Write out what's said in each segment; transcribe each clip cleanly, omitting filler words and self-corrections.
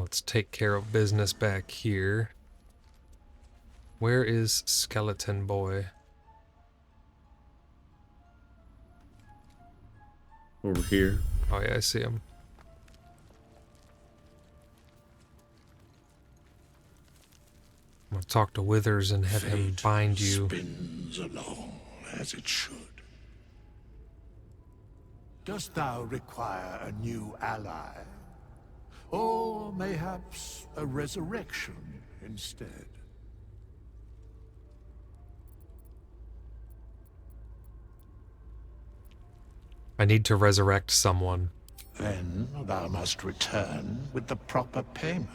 Let's take care of business back here. Where is Skeleton Boy? Over here. Oh yeah, I see him. I'm gonna talk to Withers and have him bind you. Spins along as it should. Dost thou require a new ally? Or mayhaps a resurrection instead? I need to resurrect someone. Then thou must return with the proper payment.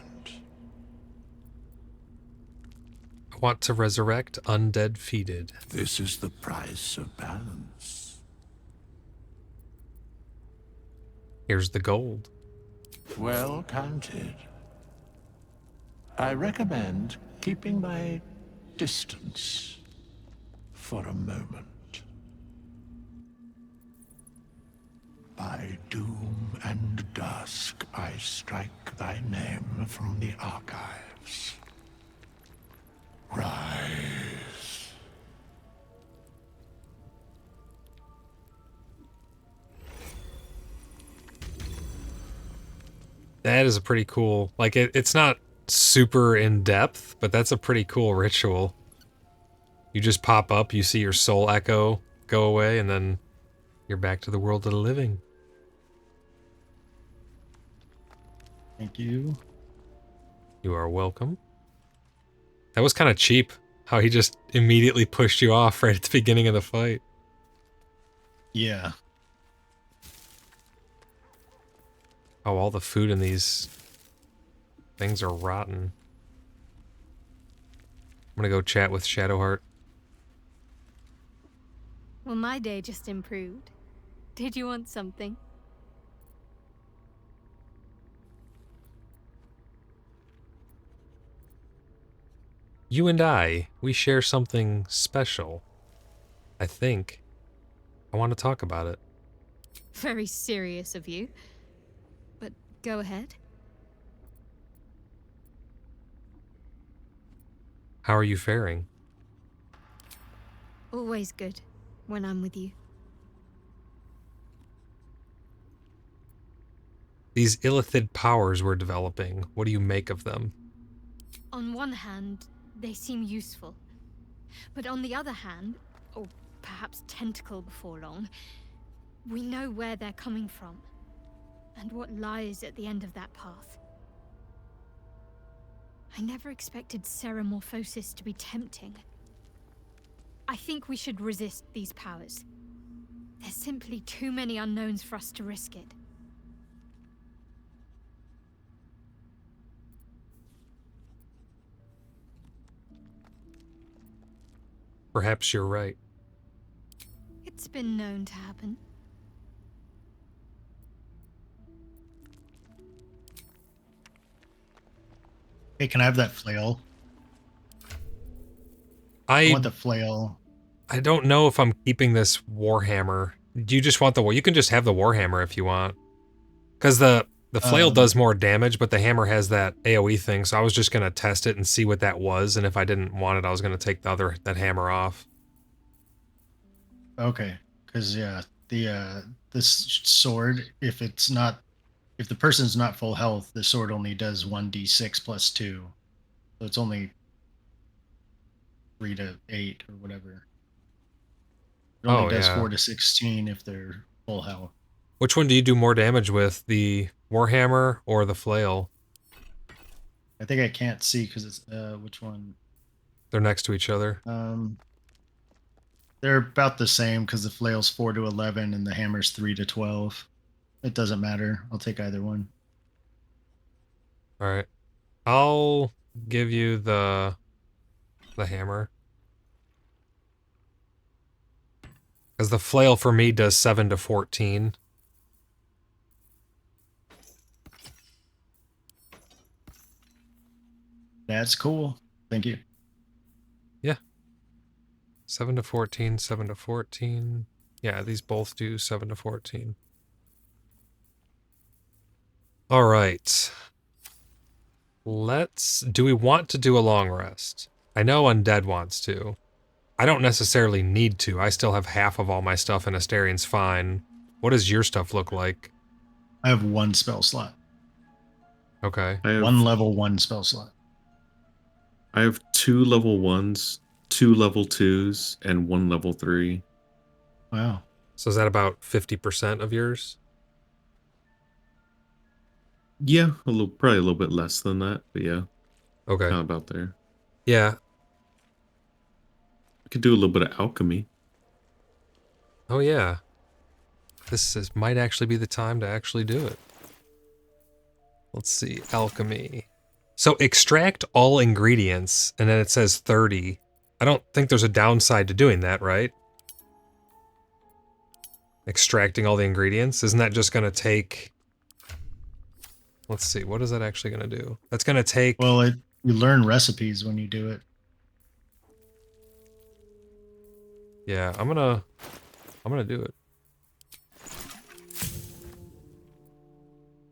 I want to resurrect UndeadFeated. This is the price of balance. Here's the gold. Well counted. I recommend keeping my distance for a moment. By doom and dusk I strike thy name from the archives. Rise. That is a pretty cool, like it's not super in depth, but that's a pretty cool ritual. You just pop up, you see your soul echo go away, and then you're back to the world of the living. Thank you. You are welcome. That was kind of cheap, how he just immediately pushed you off right at the beginning of the fight. Yeah. Oh, all the food in these things are rotten. I'm gonna go chat with Shadowheart. Well, my day just improved. Did you want something? You and I, we share something special. I think. I want to talk about it. Very serious of you. But go ahead. How are you faring? Always good when I'm with you. These illithid powers we're developing, what do you make of them? On one hand, they seem useful. But on the other hand, or perhaps tentacle before long, we know where they're coming from, and what lies at the end of that path. I never expected ceramorphosis to be tempting. I think we should resist these powers. There's simply too many unknowns for us to risk it. Perhaps you're right. It's been known to happen. Hey, can I have that flail? I want the flail. I don't know if I'm keeping this Warhammer. Do you just want the war? You can just have the Warhammer if you want. Because the flail does more damage, but the hammer has that AoE thing, so I was just going to test it and see what that was, and if I didn't want it, I was going to take that hammer off. Okay, because yeah, this sword, if the person's not full health, the sword only does 1d6 plus 2, so it's only 3 to 8 or whatever. It only does 4 to 16 if they're full health. Which one do you do more damage with, the Warhammer or the flail? I think I can't see because it's which one. They're next to each other. They're about the same because the flail's 4 to 11 and the hammer's 3 to 12. It doesn't matter. I'll take either one. All right, I'll give you the hammer. Because the flail for me does 7 to 14. That's cool. Thank you. Yeah. 7 to 14, 7 to 14. Yeah, these both do 7 to 14. All right. Do we want to do a long rest? I know Undead wants to. I don't necessarily need to. I still have half of all my stuff and Asterian's fine. What does your stuff look like? I have 1 spell slot. Okay. I have 1 level 1 spell slot. I have 2 level 1s, 2 level 2s, and 1 level 3. Wow. So is that about 50% of yours? Yeah, probably a little bit less than that, but yeah, Okay. kind of about there. Yeah. I could do a little bit of alchemy. Oh yeah. Might actually be the time to actually do it. Let's see, alchemy. So extract all ingredients, and then it says 30. I don't think there's a downside to doing that, right? Extracting all the ingredients? Isn't that just gonna take... Let's see, what is that actually gonna do? That's gonna take... Well, you learn recipes when you do it. Yeah, I'm gonna do it.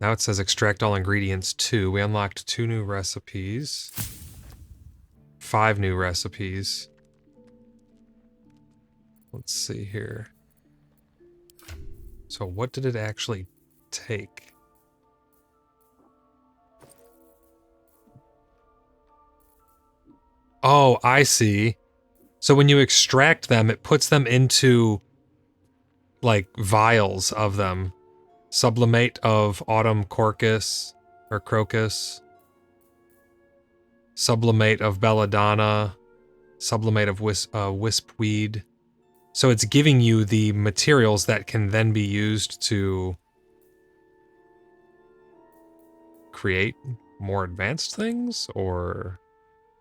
Now it says extract all ingredients 2. We unlocked 2 new recipes. 5 new recipes. Let's see here. So what did it actually take? Oh, I see. So when you extract them, it puts them into, like, vials of them. Sublimate of autumn crocus, or crocus. Sublimate of belladonna. Sublimate of wispweed. So it's giving you the materials that can then be used to create more advanced things, or...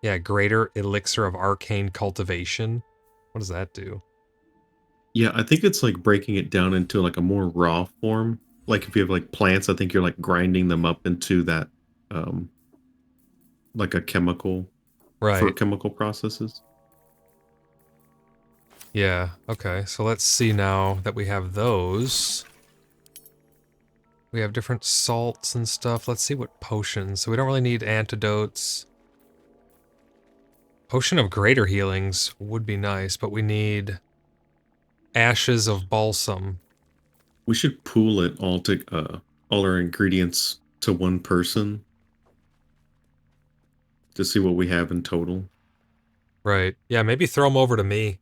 Yeah, greater elixir of arcane cultivation. What does that do? Yeah, I think it's like breaking it down into like a more raw form. Like if you have like plants, I think you're like grinding them up into that, like a chemical, Right. for chemical processes. Yeah, okay. So let's see now that we have those. We have different salts and stuff. Let's see what potions. So we don't really need antidotes. Potion of greater healings would be nice, but we need ashes of balsam. We should pool it all to all our ingredients to one person to see what we have in total. Right. Yeah, maybe throw them over to me.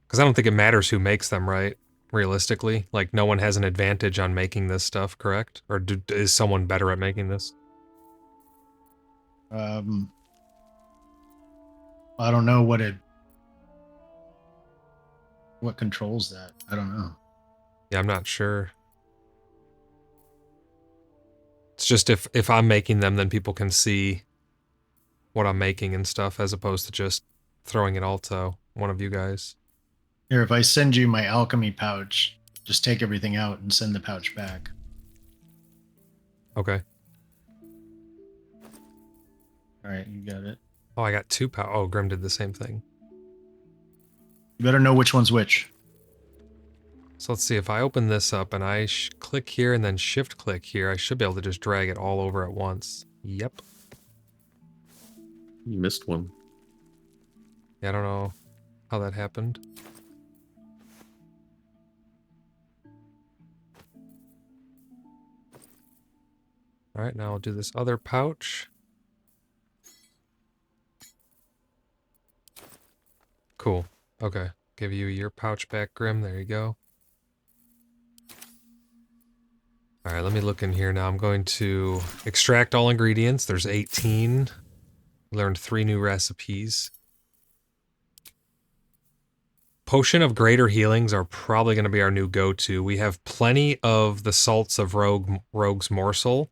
Because I don't think it matters who makes them, right? Realistically. Like, no one has an advantage on making this stuff, correct? Or is someone better at making this? I don't know what controls that. I don't know. Yeah, I'm not sure. It's just if I'm making them, then people can see what I'm making and stuff, as opposed to just throwing it all to one of you guys. Here, if I send you my alchemy pouch, just take everything out and send the pouch back. Okay. All right, you got it. Oh, I got 2 pouch. Oh, Grim did the same thing. You better know which one's which. So let's see, if I open this up and I click here and then shift click here, I should be able to just drag it all over at once. Yep. You missed one. Yeah, I don't know how that happened. All right, now I'll do this other pouch. Cool. Okay. Give you your pouch back, Grim. There you go. All right, let me look in here now. I'm going to extract all ingredients. There's 18. Learned 3 new recipes. Potion of Greater Healings are probably going to be our new go-to. We have plenty of the salts of Rogue's Morsel,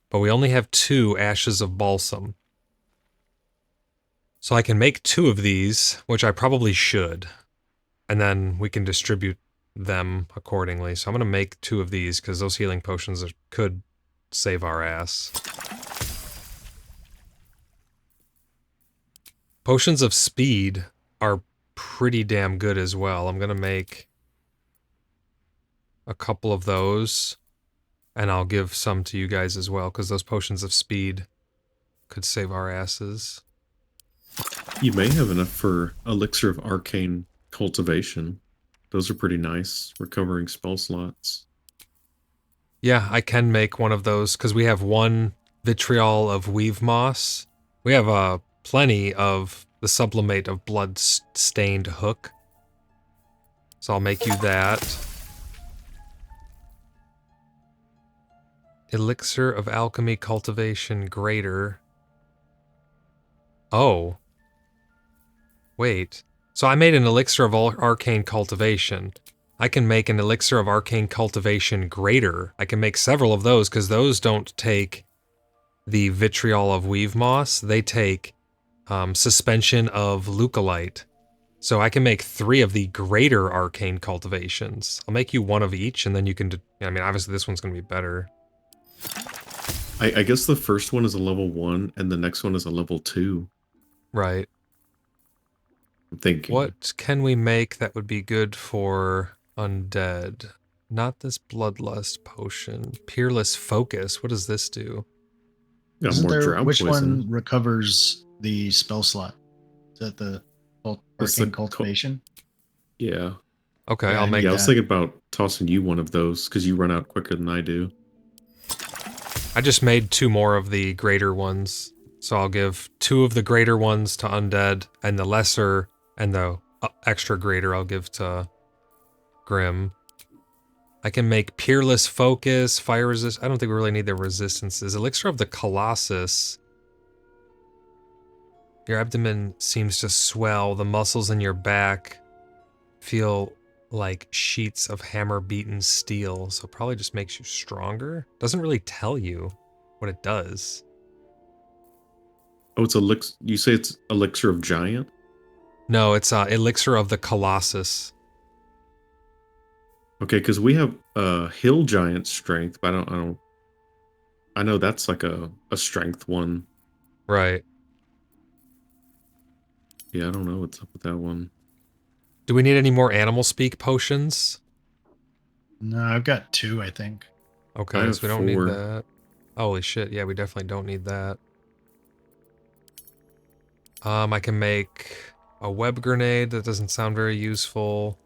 but we only have 2 Ashes of Balsam. So I can make 2 of these, which I probably should, and then we can distribute them accordingly. So I'm going to make 2 of these, because those healing potions could save our ass. Potions of Speed are pretty damn good as well. I'm going to make a couple of those. And I'll give some to you guys as well, because those potions of speed could save our asses. You may have enough for Elixir of Arcane Cultivation. Those are pretty nice, recovering spell slots. Yeah, I can make one of those, because we have one vitriol of weave moss. We have plenty of the sublimate of blood-stained hook. So I'll make you that. Elixir of Alchemy Cultivation Greater. Oh. Wait. So I made an Elixir of Arcane Cultivation. I can make an Elixir of Arcane Cultivation Greater. I can make several of those, because those don't take the Vitriol of Weave Moss. They take Suspension of Leucolite. So I can make 3 of the Greater Arcane Cultivations. I'll make you one of each, and then you can... I mean, obviously this one's going to be better. I guess the first one is a level 1, and the next one is a level 2. Right. I'm thinking. What can we make that would be good for undead? Not this Bloodlust potion. Peerless Focus. What does this do? Got Isn't more there, drought which poison. one recovers the spell slot? Is that the It's Arcane the Cultivation? Yeah. Okay, Yeah, I'll make Yeah, I that. was thinking about tossing you one of those, because you run out quicker than I do. I just made 2 more of the greater ones. So I'll give 2 of the greater ones to undead, and the lesser and the extra greater I'll give to Grim. I can make Peerless Focus, Fire Resist. I don't think we really need the resistances. Elixir of the Colossus. Your abdomen seems to swell. The muscles in your back feel like sheets of hammer-beaten steel, so probably just makes you stronger. Doesn't really tell you what it does. Oh, it's Elixir. You say it's Elixir of Giant? No, it's Elixir of the Colossus. Okay, because we have Hill Giant Strength, but I know that's like a strength one. Right. Yeah, I don't know what's up with that one. Do we need any more animal speak potions? No, I've got 2, I think. I Okay, have so we don't 4. need that. Holy shit, yeah, we definitely don't need that. I can make a web grenade. That doesn't sound very useful.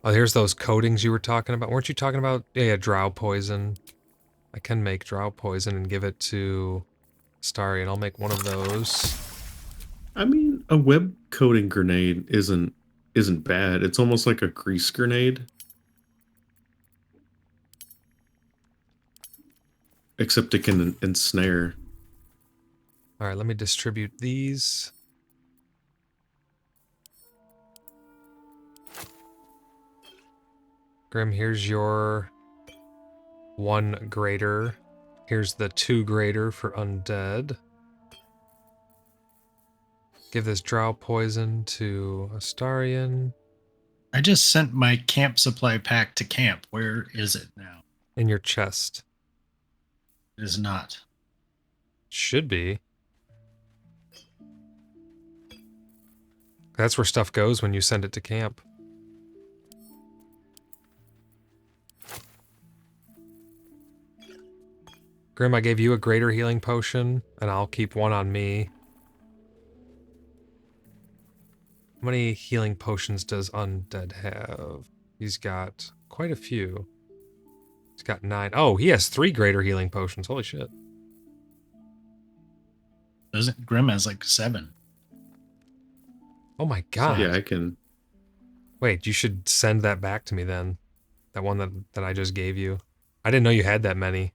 Oh, here's those coatings you were talking about. Weren't you talking about... Yeah, drow poison. I can make drow poison and give it to Starry, and I'll make one of those. I mean, a web coating grenade isn't bad. It's almost like a grease grenade. Except it can ensnare. Alright, let me distribute these. Grim, here's your 1 greater. Here's the 2 greater for undead. Give this drow poison to Astarion. I just sent my camp supply pack to camp. Where is it now? In your chest. It is not. Should be. That's where stuff goes when you send it to camp. Grim, I gave you a greater healing potion, and I'll keep 1 on me. How many healing potions does Undead have? He's got quite a few. He's got 9. Oh, he has 3 greater healing potions. Holy shit. Doesn't Grim has like 7. Oh my god. Yeah, I can. Wait, you should send that back to me then. That one that I just gave you. I didn't know you had that many.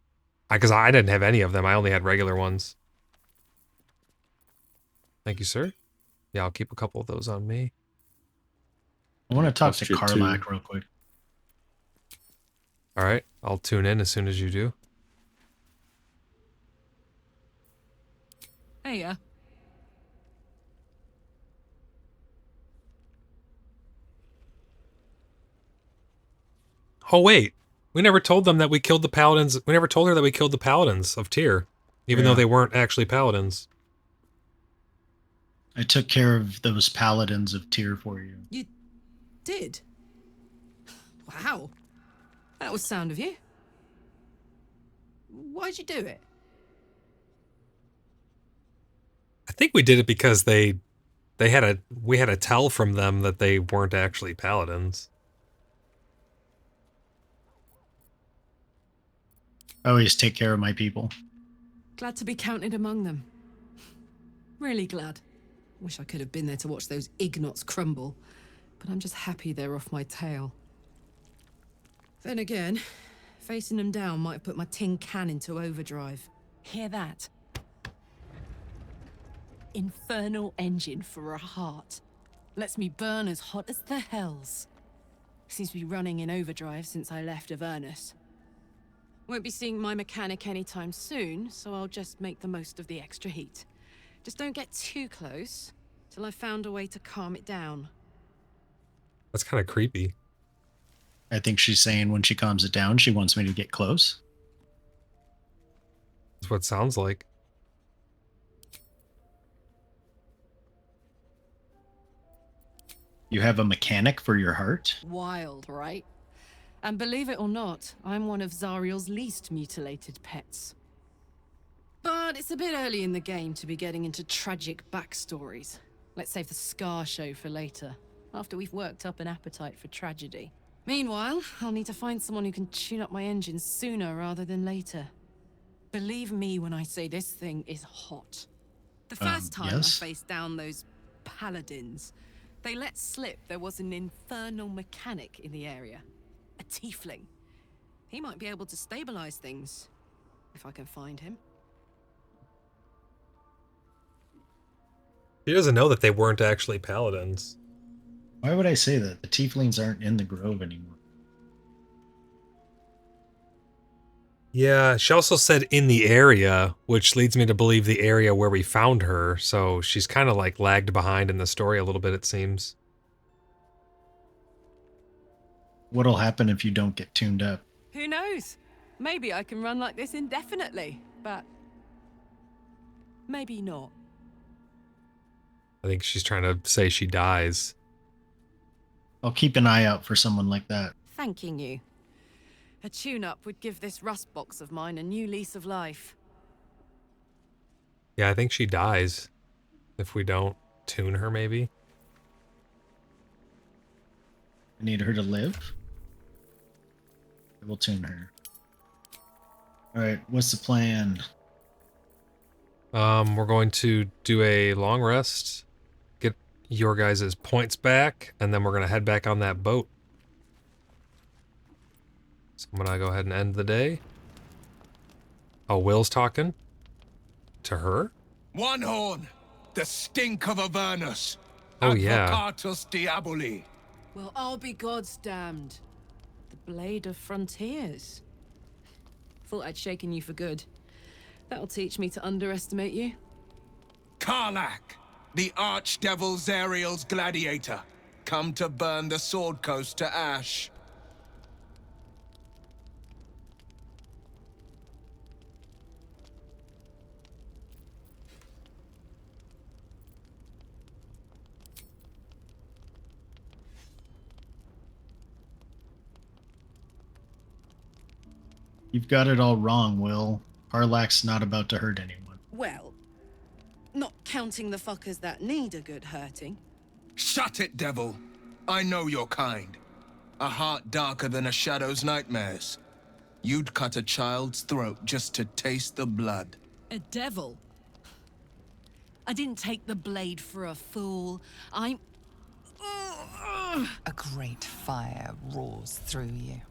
Because I didn't have any of them. I only had regular ones. Thank you, sir. Yeah, I'll keep a couple of those on me. I want to talk to Cost you 2. Karlach real quick. All right, I'll tune in as soon as you do. Hey, Oh wait, we never told them that we killed the paladins. We never told her that we killed the paladins of Tyr, even though Yeah. they weren't actually paladins. I took care of those paladins of Tyr for you. you did? Wow. That was sound of you. Why'd you do it? I think we did it because we had a tell from them that they weren't actually paladins. I always take care of my people. Glad to be counted among them. Really glad. Wish I could have been there to watch those ignots crumble, but I'm just happy they're off my tail. Then again, facing them down might have put my tin can into overdrive. Hear that? Infernal engine for a heart. Lets me burn as hot as the hells. Seems to be running in overdrive since I left Avernus. Won't be seeing my mechanic anytime soon, so I'll just make the most of the extra heat. Just don't get too close, till I've found a way to calm it down. That's kind of creepy. I think she's saying when she calms it down, she wants me to get close. That's what it sounds like. You have a mechanic for your heart? Wild, right? And believe it or not, I'm one of Zariel's least mutilated pets. But it's a bit early in the game to be getting into tragic backstories. Let's save the scar show for later, after we've worked up an appetite for tragedy. Meanwhile, I'll need to find someone who can tune up my engines sooner rather than later. Believe me when I say this thing is hot. The first time yes? I faced down those paladins, they let slip there was an infernal mechanic in the area. A tiefling. He might be able to stabilize things, if I can find him. He doesn't know that they weren't actually paladins. Why would I say that? The tieflings aren't in the grove anymore. Yeah, she also said in the area, which leads me to believe the area where we found her, so she's kind of like lagged behind in the story a little bit, it seems. What'll happen if you don't get tuned up? Who knows? Maybe I can run like this indefinitely, but maybe not. I think she's trying to say she dies. I'll keep an eye out for someone like that. Thanking you. A tune-up would give this rust box of mine a new lease of life. Yeah, I think she dies if we don't tune her, maybe. I need her to live. I will tune her. Alright, what's the plan? We're going to do a long rest, get your guys' points back, and then we're going to head back on that boat. So I'm going to go ahead and end the day. Oh, Will's talking to her? One horn, the stink of Avernus. Oh, yeah. Advocatus diaboli. Well, I'll be God's damned. The blade of frontiers. Thought I'd shaken you for good. That'll teach me to underestimate you. Karlach, the archdevil Zariel's gladiator, come to burn the Sword Coast to ash. You've got it all wrong, Will. Karlach's not about to hurt anyone. Well, not counting the fuckers that need a good hurting. Shut it, devil. I know your kind. A heart darker than a shadow's nightmares. You'd cut a child's throat just to taste the blood. A devil? I didn't take the blade for a fool. I'm... A great fire roars through you.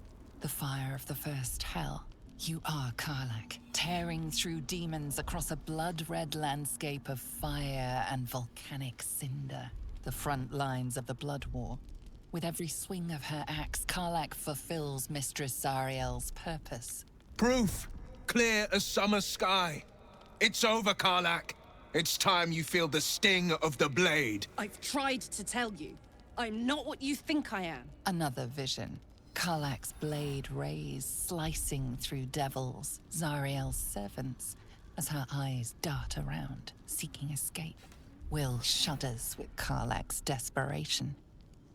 The fire of the first hell. You are Karlach, tearing through demons across a blood-red landscape of fire and volcanic cinder. The front lines of the Blood War. With every swing of her axe, Karlach fulfills Mistress Zariel's purpose. Proof, clear as summer sky. It's over, Karlach. It's time you feel the sting of the blade. I've tried to tell you. I'm not what you think I am. Another vision. Karlach's blade rays slicing through devils, Zariel's servants, as her eyes dart around, seeking escape. Wyll shudders with Karlach's desperation.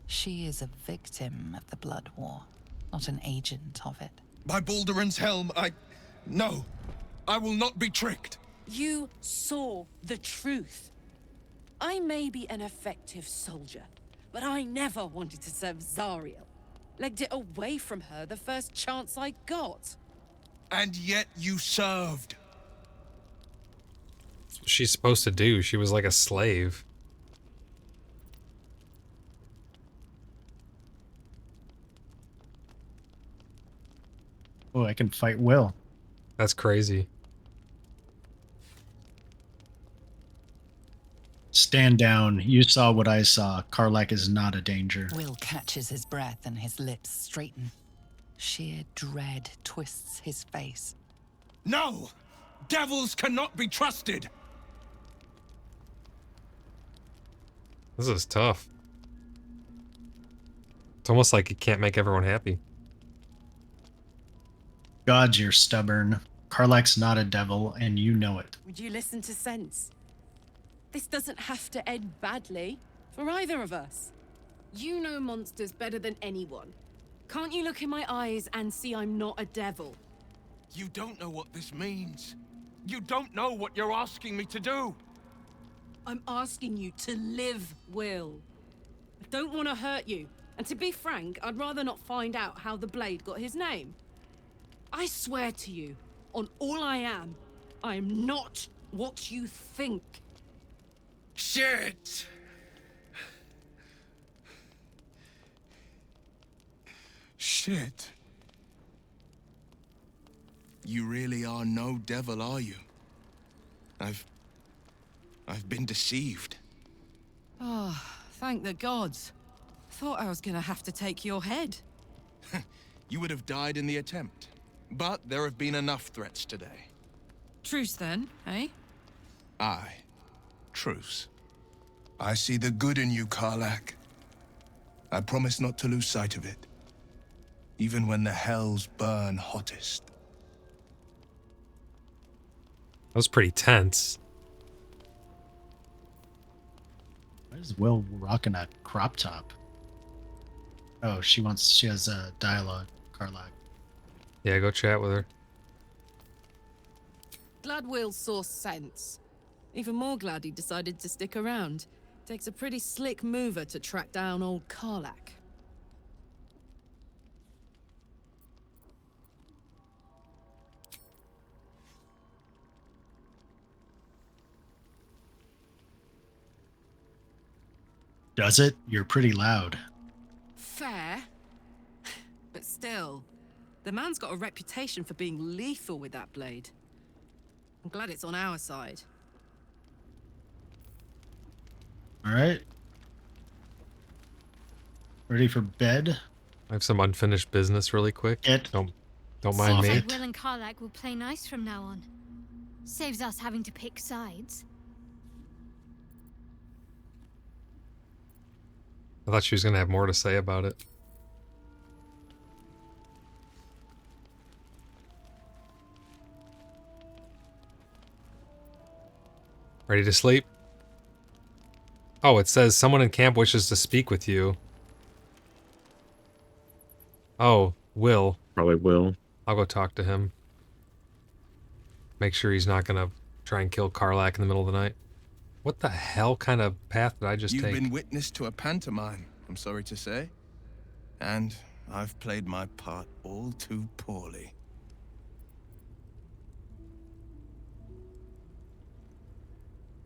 She is a victim of the Blood War, not an agent of it. By Baldur's helm, No, I will not be tricked. You saw the truth. I may be an effective soldier, but I never wanted to serve Zariel. Legged it away from her the first chance I got. And yet you served. That's what she's supposed to do. She was like a slave. Oh, I can fight Wyll. That's crazy. Stand down. You saw what I saw. Karlach is not a danger. Wyll catches his breath and his lips straighten. Sheer dread twists his face. No! Devils cannot be trusted! This is tough. It's almost like you can't make everyone happy. God, you're stubborn. Karlach's not a devil, and you know it. Would you listen to sense? This doesn't have to end badly for either of us. You know monsters better than anyone. Can't you look in my eyes and see I'm not a devil? You don't know what this means. You don't know what you're asking me to do. I'm asking you to live, Wyll. I don't want to hurt you. And to be frank, I'd rather not find out how the blade got his name. I swear to you, on all I am not what you think. Shit! Shit. You really are no devil, are you? I've been deceived. Oh, thank the gods. Thought I was gonna have to take your head. You would have died in the attempt. But there have been enough threats today. Truce then, eh? Aye. Truce. I see the good in you, Karlach. I promise not to lose sight of it. Even when the hells burn hottest. That was pretty tense. Why is Wyll rocking a crop top? Oh, she has a dialogue, Karlach. Yeah, go chat with her. Glad Wyll saw sense. Even more glad he decided to stick around. Takes a pretty slick mover to track down old Karlach. Does it? You're pretty loud. Fair. But still, the man's got a reputation for being lethal with that blade. I'm glad it's on our side. All right. Ready for bed? I have some unfinished business really quick. Don't mind Off me. it. Wyll and Karlach will play nice from now on. Saves us having to pick sides. I thought she was gonna have more to say about it. Ready to sleep? Oh, it says someone in camp wishes to speak with you. Oh, Wyll. Probably will. I'll go talk to him. Make sure he's not gonna try and kill Karlach in the middle of the night. What the hell kind of path did I just You've take? been witness to a pantomime, I'm sorry to say. And I've played my part all too poorly.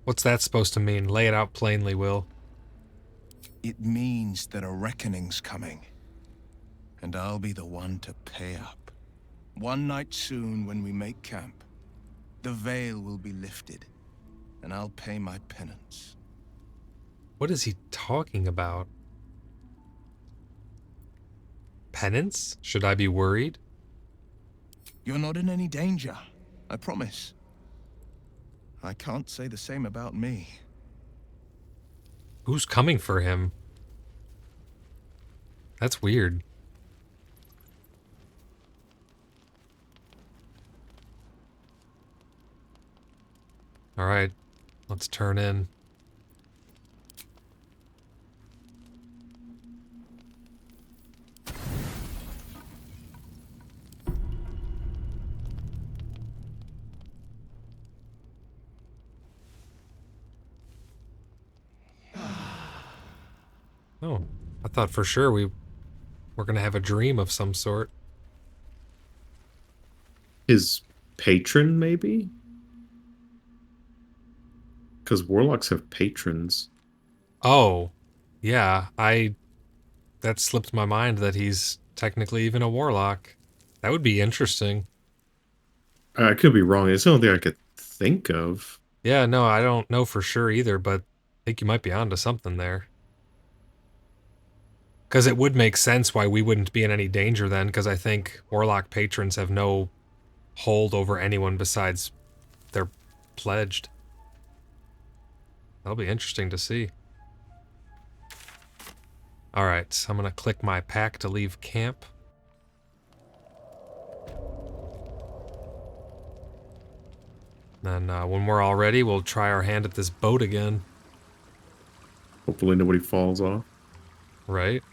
What's that supposed to mean? Lay it out plainly, Wyll. It means that a reckoning's coming. And I'll be the one to pay up. One night soon when we make camp, the veil will be lifted, and I'll pay my penance. What is he talking about? Penance? Should I be worried? You're not in any danger, I promise. I can't say the same about me. Who's coming for him? That's weird. Alright, let's turn in. Oh, I thought for sure we were going to have a dream of some sort. His patron, maybe? Because warlocks have patrons. Oh, yeah, that slipped my mind that he's technically even a warlock. That would be interesting. I could be wrong. It's the only thing I could think of. Yeah, no, I don't know for sure either, but I think you might be onto something there. Because it would make sense why we wouldn't be in any danger then, because I think warlock patrons have no hold over anyone besides they're pledged. That'll be interesting to see. Alright, I'm gonna click my pack to leave camp. Then when we're all ready, we'll try our hand at this boat again. Hopefully nobody falls off. Right?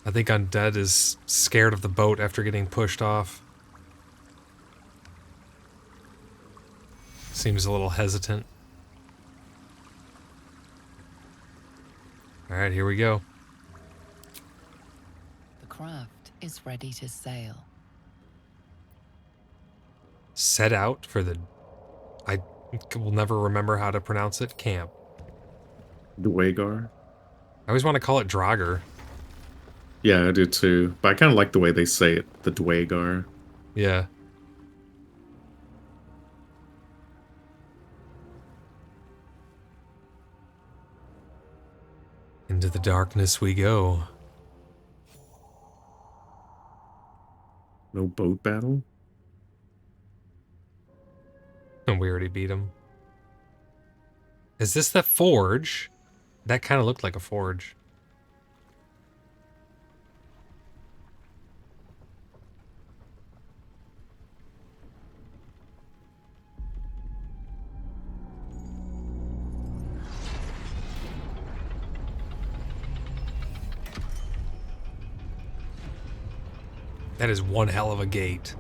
I think Undead is scared of the boat after getting pushed off. Seems a little hesitant. Alright, here we go. The craft is ready to sail. Set out for the... I will never remember how to pronounce it. Camp. Dwagar. I always want to call it Draugr. Yeah, I do too. But I kind of like the way they say it, the Dwagar. Yeah. Into the darkness we go. No boat battle? And we already beat him. Is this the forge? That kind of looked like a forge. That is one hell of a gate.